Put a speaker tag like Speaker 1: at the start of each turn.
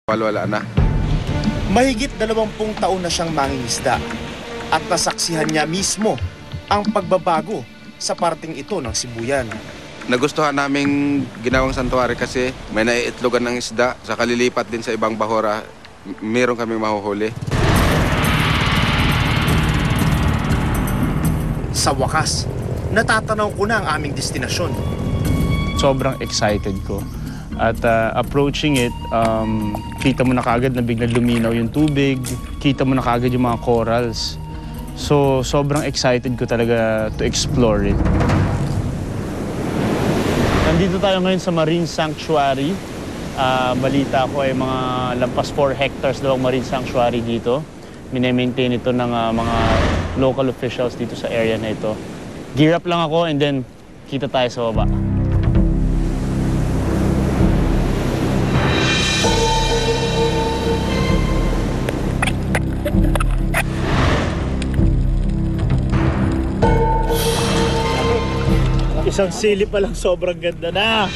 Speaker 1: Wala na.
Speaker 2: Mahigit 20 taon na siyang mangingisda at nasaksihan niya mismo ang pagbabago sa parting ito ng Sibuyan.
Speaker 1: Nagustuhan naming ginawang santuary kasi may naiitlogan ng isda, sa kalilipat din sa ibang bahora, meron kami mahuhuli.
Speaker 2: Sa wakas, natatanaw ko na ang aming destinasyon.
Speaker 3: Sobrang excited ko. At approaching it, kita mo na kaagad na biglang luminaw yung tubig, kita mo na kaagad yung mga corals. So, sobrang excited ko talaga to explore it. Nandito tayo ngayon sa Marine Sanctuary. Balita ko ay mga lampas 4 hectares daw ang Marine Sanctuary dito. Mine-maintain ito ng mga local officials dito sa area na ito. Gear up lang ako and then kita tayo sa baba. Isang sili pa lang sobrang ganda na.